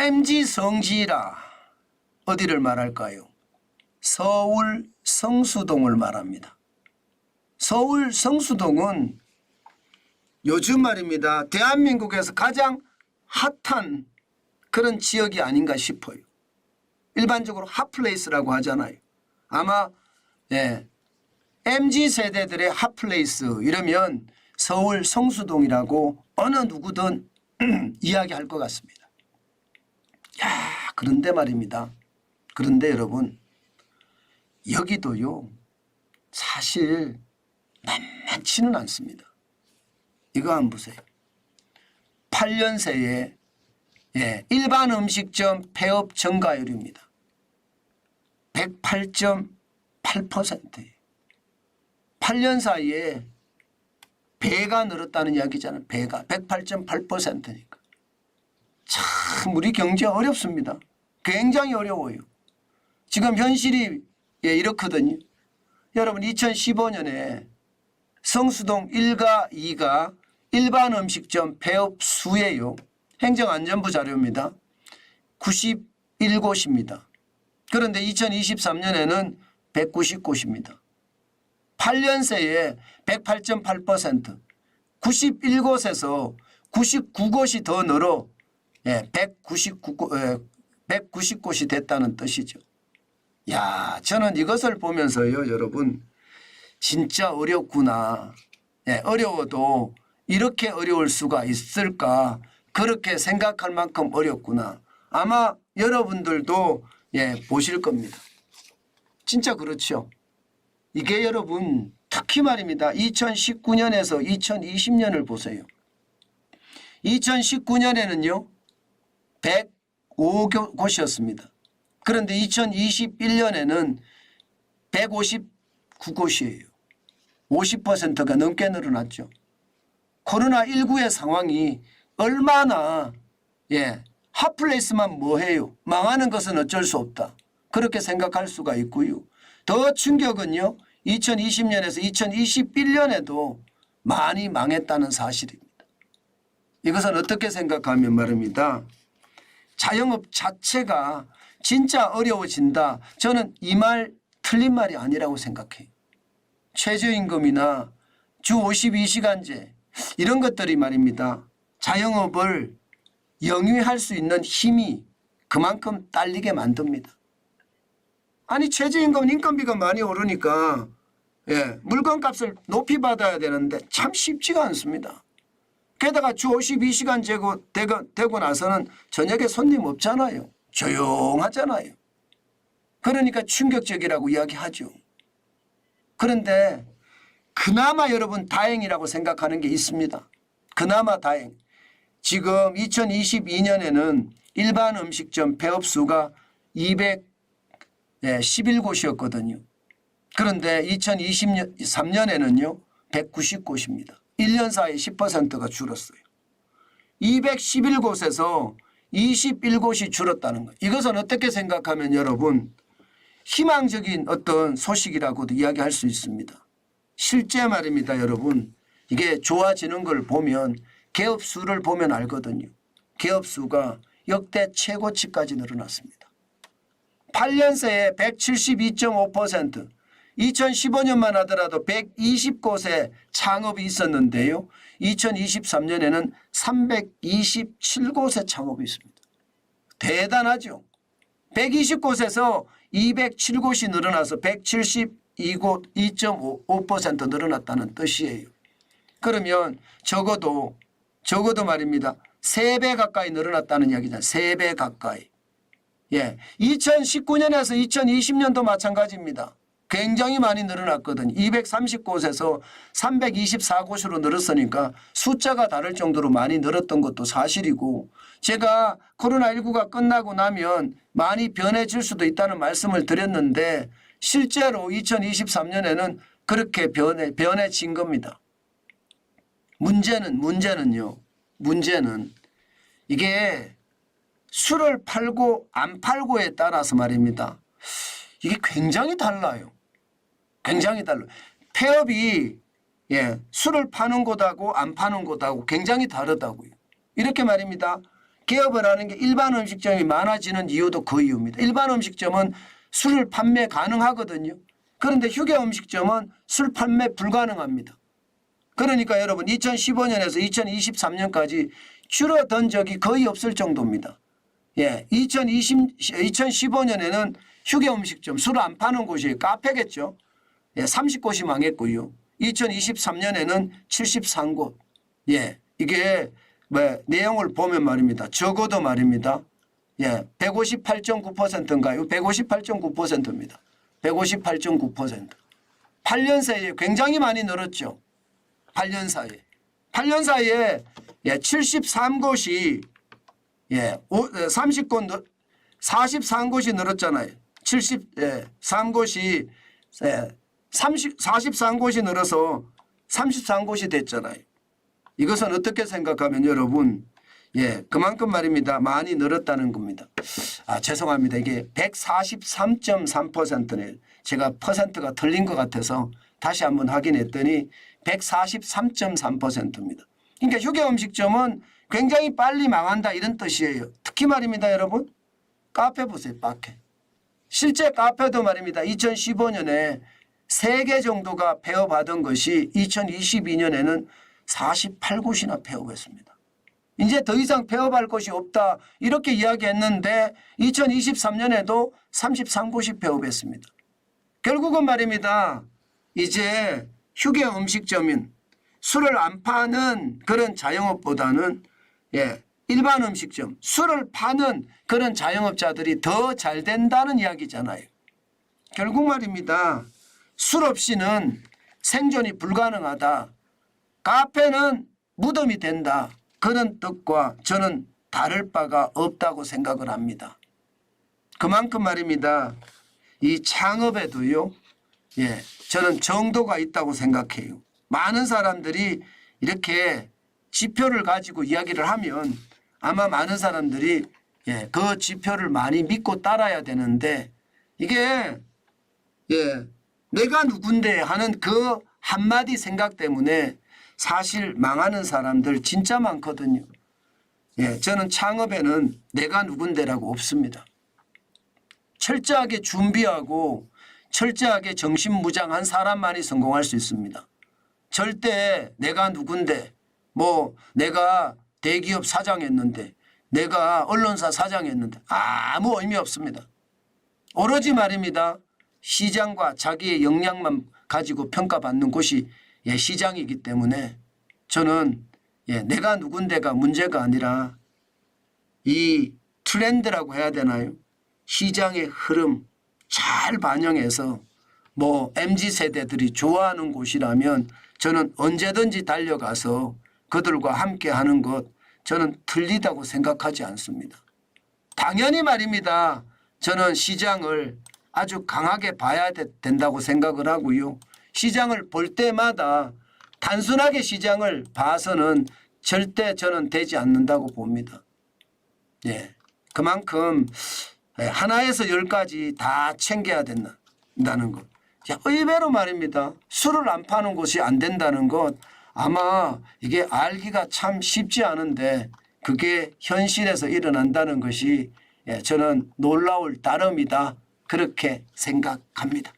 MG 성지라 어디를 말할까요? 서울 성수동을 말합니다. 서울 성수동은 요즘 말입니다. 대한민국에서 가장 핫한 그런 지역이 아닌가 싶어요. 일반적으로 핫플레이스라고 하잖아요. 아마 MZ세대들의 핫플레이스 이러면 서울 성수동이라고 어느 누구든 이야기할 것 같습니다. 야, 그런데 말입니다. 그런데 여러분 여기도요 사실 만만치는 않습니다. 이거 한번 보세요. 8년 새에 일반 음식점 폐업 증가율입니다. 108.8%예요. 8년 사이에 배가 늘었다는 이야기잖아요. 배가 108.8%니까. 참 우리 경제 어렵습니다. 굉장히 어려워요. 지금 현실이 이렇거든요. 여러분 2015년에 성수동 1가 2가 일반 음식점 폐업 수예요. 행정안전부 자료입니다. 91곳입니다. 그런데 2023년에는 190곳입니다. 8년 새에 108.8% 91곳에서 99곳이 더 늘어 190곳이 됐다는 뜻이죠. 야, 저는 이것을 보면서요, 여러분 진짜 어렵구나. 어려워도 이렇게 어려울 수가 있을까? 그렇게 생각할 만큼 어렵구나. 아마 여러분들도 보실 겁니다. 진짜 그렇죠. 이게 여러분 특히 말입니다. 2019년에서 2020년을 보세요. 2019년에는요 105곳이었습니다. 그런데 2021년에는 159곳이에요. 50%가 넘게 늘어났죠. 코로나19의 상황이 얼마나 핫플레이스만 뭐해요. 망하는 것은 어쩔 수 없다. 그렇게 생각할 수가 있고요. 더 충격은요. 2020년에서 2021년에도 많이 망했다는 사실입니다. 이것은 어떻게 생각하면 말입니다. 자영업 자체가 진짜 어려워진다. 저는 이 말 틀린 말이 아니라고 생각해요. 최저임금이나 주 52시간제 이런 것들이 말입니다. 자영업을 영위할 수 있는 힘이 그만큼 딸리게 만듭니다. 아니 최저임금 인건비가 많이 오르니까 물건값을 높이 받아야 되는데 참 쉽지가 않습니다. 게다가 주 52시간 되고 나서는 저녁에 손님 없잖아요. 조용하잖아요. 그러니까 충격적이라고 이야기하죠. 그런데 그나마 여러분 다행이라고 생각하는 게 있습니다. 그나마 다행. 지금 2022년에는 일반 음식점 폐업 수가 211곳이었거든요. 그런데 2023년에는요 190곳입니다. 1년 사이에 10%가 줄었어요. 211곳에서 21곳이 줄었다는 거예요. 이것은 어떻게 생각하면 여러분 희망적인 어떤 소식이라고도 이야기할 수 있습니다. 실제 말입니다. 여러분 이게 좋아지는 걸 보면 개업 수를 보면 알거든요. 개업 수가 역대 최고치까지 늘어났습니다. 8년 새에 172.5% 2015년만 하더라도 120곳의 창업이 있었는데요. 2023년에는 327곳의 창업이 있습니다. 대단하죠. 120곳에서 207곳이 늘어나서 172곳 2.5% 늘어났다는 뜻이에요. 그러면 적어도 말입니다. 3배 가까이 늘어났다는 이야기잖아요. 3배 가까이. 2019년에서 2020년도 마찬가지입니다. 굉장히 많이 늘어났거든요. 230곳에서 324곳으로 늘었으니까 숫자가 다를 정도로 많이 늘었던 것도 사실이고 제가 코로나19가 끝나고 나면 많이 변해질 수도 있다는 말씀을 드렸는데 실제로 2023년에는 그렇게 변해진 겁니다. 문제는요. 문제는 이게 술을 팔고 안 팔고에 따라서 말입니다. 이게 굉장히 달라요. 굉장히 달라요. 폐업이 술을 파는 곳하고 안 파는 곳하고 굉장히 다르다고요. 이렇게 말입니다. 개업을 하는 게 일반 음식점이 많아지는 이유도 그 이유입니다. 일반 음식점은 술을 판매 가능하거든요. 그런데 휴게 음식점은 술 판매 불가능합니다. 그러니까 여러분 2015년에서 2023년까지 줄어든 적이 거의 없을 정도입니다. 예, 2015년에는 휴게 음식점 술 안 파는 곳이 카페겠죠. 예, 30곳이 망했고요. 2023년에는 73곳. 예, 이게 뭐 내용을 보면 말입니다. 적어도 말입니다. 예, 158.9%인가요? 158.9%입니다. 158.9%. 8년 사이에 굉장히 많이 늘었죠. 8년 사이에. 8년 사이에 예, 73곳이 예, 30곳 43곳이 늘었잖아요. 73곳이 예, 43곳이 늘어서 33곳이 됐잖아요. 이것은 어떻게 생각하면 여러분 예, 그만큼 말입니다. 많이 늘었다는 겁니다. 아, 죄송합니다. 이게 143.3%네. 제가 퍼센트가 틀린 것 같아서 다시 한번 확인했더니 143.3%입니다. 그러니까 휴게 음식점은 굉장히 빨리 망한다 이런 뜻이에요. 특히 말입니다, 여러분. 카페 보세요, 카페. 실제 카페도 말입니다. 2015년에 3개 정도가 폐업하던 것이 2022년에는 48곳이나 폐업했습니다. 이제 더 이상 폐업할 곳이 없다 이렇게 이야기했는데 2023년에도 33곳이 폐업했습니다. 결국은 말입니다. 이제 휴게 음식점인 술을 안 파는 그런 자영업보다는 예, 일반 음식점 술을 파는 그런 자영업자들이 더 잘 된다는 이야기잖아요. 결국 말입니다. 술 없이는 생존이 불가능하다. 카페는 무덤이 된다. 그런 뜻과 저는 다를 바가 없다고 생각을 합니다. 그만큼 말입니다. 이 창업에도요. 예, 저는 정도가 있다고 생각해요. 많은 사람들이 이렇게 지표를 가지고 이야기를 하면 아마 많은 사람들이 예, 그 지표를 많이 믿고 따라야 되는데 이게 예, 내가 누군데 하는 그 한마디 생각 때문에 사실 망하는 사람들 진짜 많거든요. 예, 저는 창업에는 내가 누군데라고 없습니다. 철저하게 준비하고 철저하게 정신무장한 사람만이 성공할 수 있습니다. 절대 내가 누군데 뭐 내가 대기업 사장했는데 내가 언론사 사장했는데 아무 의미 없습니다. 오로지 말입니다. 시장과 자기의 역량만 가지고 평가받는 곳이 예, 시장이기 때문에 저는 예, 내가 누군데가 문제가 아니라 이 트렌드라고 해야 되나요? 시장의 흐름 잘 반영해서 뭐 MZ세대들이 좋아하는 곳이라면 저는 언제든지 달려가서 그들과 함께 하는 것 저는 틀리다고 생각하지 않습니다. 당연히 말입니다. 저는 시장을 아주 강하게 봐야 된다고 생각을 하고요. 시장을 볼 때마다 단순하게 시장을 봐서는 절대 저는 되지 않는다고 봅니다. 예, 그만큼 하나에서 10까지 다 챙겨야 된다는 것. 의외로 말입니다. 술을 안 파는 곳이 안 된다는 것 아마 이게 알기가 참 쉽지 않은데 그게 현실에서 일어난다는 것이 저는 놀라울 따름이다. 그렇게 생각합니다.